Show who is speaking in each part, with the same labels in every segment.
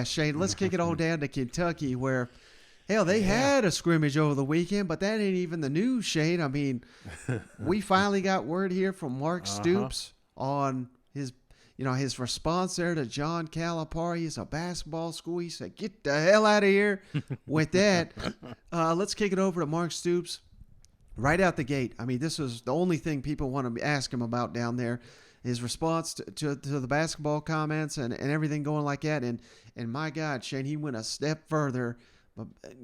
Speaker 1: Shane, let's kick it all down to Kentucky where, hell, they had a scrimmage over the weekend, but that ain't even the news, Shane. I mean, we finally got word here from Mark Stoops on his response there to John Calipari. It's a basketball school. He said, get the hell out of here with that. Let's kick it over to Mark Stoops right out the gate. I mean, this is the only thing people want to ask him about down there. His response to the basketball comments and everything going like that. And my God, Shane, he went a step further,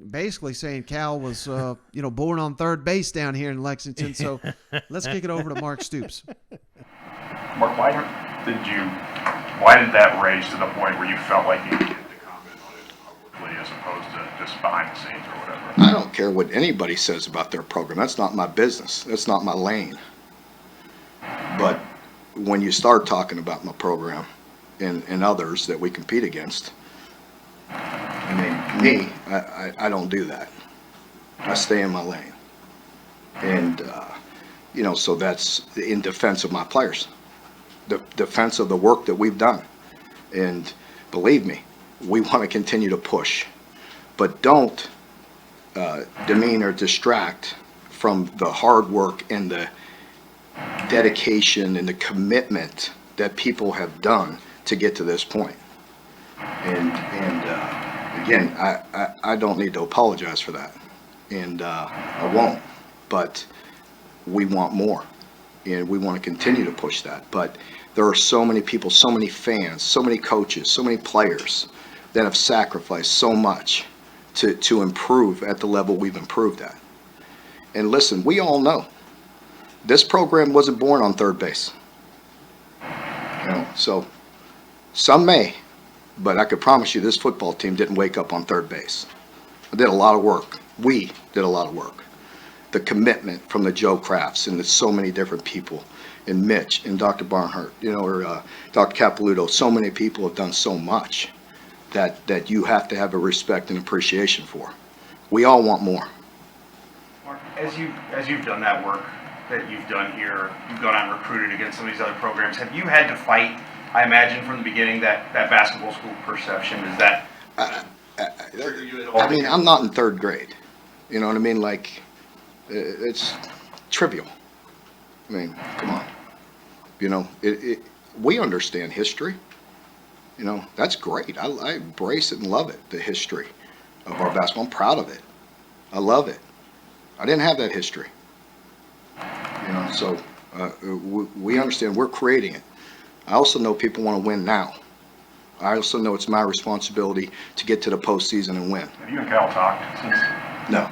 Speaker 1: basically saying Cal was, born on third base down here in Lexington. So let's kick it over to Mark Stoops.
Speaker 2: Mark, why did that raise to the point where you felt like you needed to comment on it publicly as opposed to just behind the scenes or whatever?
Speaker 3: I don't care what anybody says about their program. That's not my business. That's not my lane. But when you start talking about my program and others that we compete against, I don't do that. I stay in my lane. And, so that's in defense of my players, the defense of the work that we've done. And believe me, we want to continue to push. But don't demean or distract from the hard work and the dedication and the commitment that people have done to get to this point. And again, I don't need to apologize for that, and I won't. But we want more, and we want to continue to push that. But there are so many people, so many fans, so many coaches, so many players that have sacrificed so much to improve at the level we've improved at. And listen, we all know this program wasn't born on third base. So some may, but I could promise you this football team didn't wake up on third base. I did a lot of work. We did a lot of work. The commitment from the Joe Crafts and the so many different people, and Mitch and Dr. Barnhart, Dr. Capilouto, so many people have done so much that you have to have a respect and appreciation for. We all want more.
Speaker 2: Mark, as you've done that work that you've done here, you've gone out and recruited against some of these other programs. Have you had to fight, I imagine, from the beginning, that basketball school perception? Is that
Speaker 3: I mean, I'm not in third grade. You know what I mean? Like, it's trivial. I mean, come on. We understand history. That's great. I embrace it and love it, the history of our basketball. I'm proud of it. I love it. I didn't have that history. So we understand we're creating it. I also know people want to win now. I also know it's my responsibility to get to the postseason and win.
Speaker 2: Have you and Cal talked since?
Speaker 3: No.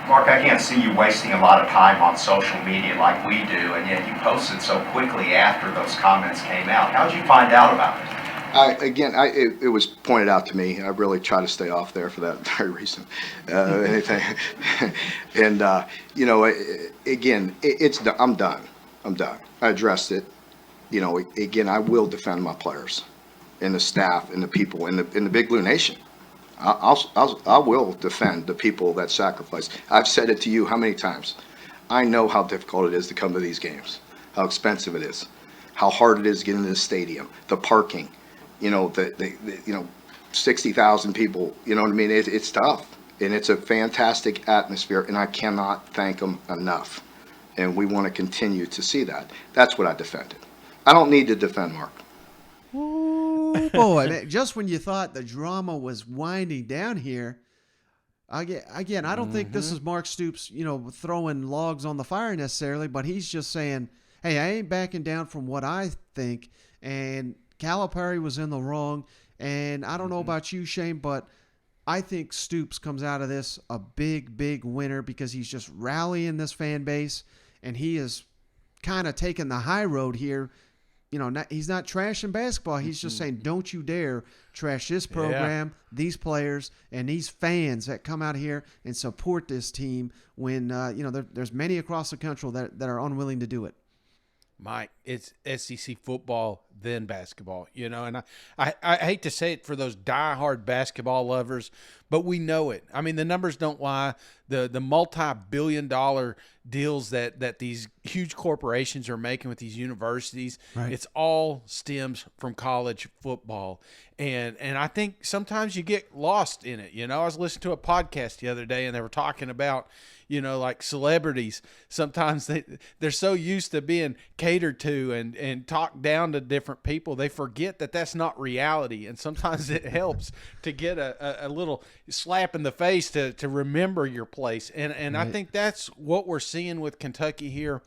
Speaker 4: Mark, I can't see you wasting a lot of time on social media like we do, and yet you posted so quickly after those comments came out. How did you find out about it?
Speaker 3: It was pointed out to me. I really try to stay off there for that very reason. Anything, and I'm done. I addressed it. I will defend my players, and the staff, and the people, in the Big Blue Nation. I will defend the people that sacrifice. I've said it to you how many times. I know how difficult it is to come to these games, how expensive it is, how hard it is getting to the stadium, the parking. 60,000 people, you know what I mean? It's tough, and it's a fantastic atmosphere, and I cannot thank them enough. And we want to continue to see that. That's what I defended. I don't need to defend Mark.
Speaker 1: Oh, boy. Just when you thought the drama was winding down here, again, I don't think this is Mark Stoops, throwing logs on the fire necessarily, but he's just saying, hey, I ain't backing down from what I think, and Calipari was in the wrong, and I don't know about you, Shane, but I think Stoops comes out of this a big, big winner because he's just rallying this fan base, and he is kind of taking the high road here. He's not trashing basketball. He's just saying, don't you dare trash this program, these players, and these fans that come out here and support this team when, there's many across the country that are unwilling to do it.
Speaker 5: Mike, it's SEC football. than basketball, you know, and I hate to say it for those diehard basketball lovers, but we know it. I mean, the numbers don't lie. The multi-billion-dollar deals that these huge corporations are making with these universities,
Speaker 1: Right.
Speaker 5: it's all stems from college football. And I think sometimes you get lost in it. You know, I was listening to a podcast the other day, and they were talking about, you know, like celebrities. Sometimes they're so used to being catered to and talked down to different people, they forget that that's not reality. And sometimes it helps to get a little slap in the face to remember your place. And I
Speaker 1: Right.
Speaker 5: think that's what we're seeing with Kentucky here.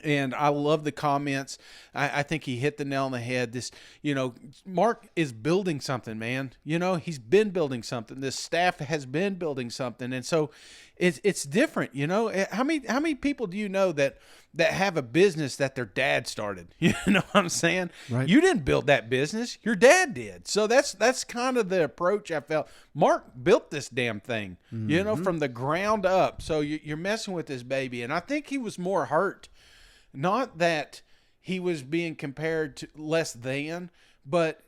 Speaker 5: And I love the comments. I think he hit the nail on the head. This, you know, Mark is building something, man. You know, he's been building something. This staff has been building something. And so it's different, you know. How many people do you know that have a business that their dad started? You know what I'm saying?
Speaker 1: Right.
Speaker 5: You didn't build that business. Your dad did. So that's kind of the approach I felt. Mark built this damn thing, you know, from the ground up. So you're messing with this baby. And I think he was more hurt. Not that he was being compared to less than, but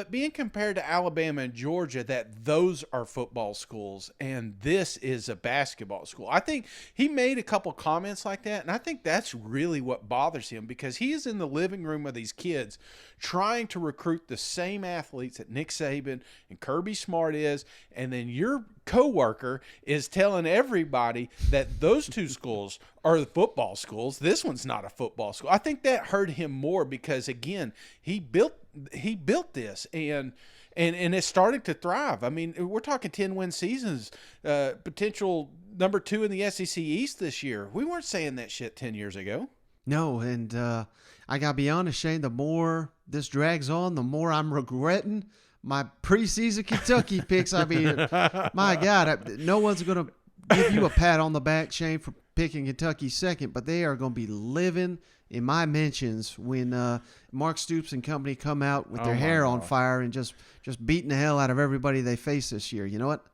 Speaker 5: being compared to Alabama and Georgia, that those are football schools and this is a basketball school. I think he made a couple comments like that, and I think that's really what bothers him, because he is in the living room of these kids trying to recruit the same athletes that Nick Saban and Kirby Smart is, and then your coworker is telling everybody that those two schools are the football schools. This one's not a football school. I think that hurt him more because, again, he built this and it's starting to thrive. I mean, we're talking 10-win seasons, potential number 2 in the SEC East this year. We weren't saying that shit 10 years ago.
Speaker 1: No, and I gotta be honest, Shane, the more this drags on, the more I'm regretting my preseason Kentucky picks. I mean, my God, no one's going to give you a pat on the back, Shane, for picking Kentucky second, but they are going to be living in my mentions when Mark Stoops and company come out with their hair on fire and just beating the hell out of everybody they face this year. You know what?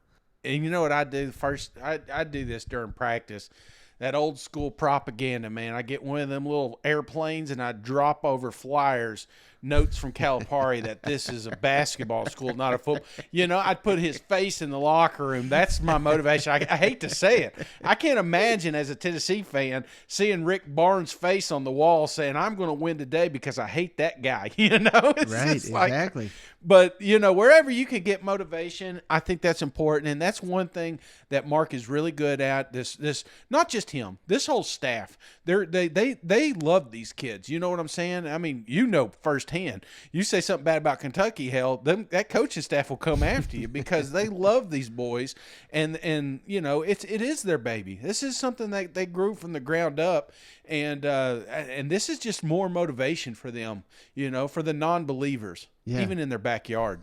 Speaker 5: And you know what I do first? I do this during practice. That old school propaganda, man. I get one of them little airplanes and I drop over flyers, notes from Calipari that this is a basketball school, not a football. You know, I'd put his face in the locker room. That's my motivation. I hate to say it. I can't imagine as a Tennessee fan seeing Rick Barnes' face on the wall saying, I'm going to win today because I hate that guy. You know? It's
Speaker 1: Right,
Speaker 5: just like,
Speaker 1: exactly.
Speaker 5: but, you know, wherever you can get motivation, I think that's important. And that's one thing that Mark is really good at. This not just him, this whole staff. They love these kids. You know what I'm saying? I mean, you know firsthand. You say something bad about Kentucky, hell, that coaching staff will come after you because they love these boys. And you know, it is their baby. This is something that they grew from the ground up. And this is just more motivation for them, you know, for the non-believers,
Speaker 1: Yeah.
Speaker 5: even in their backyard.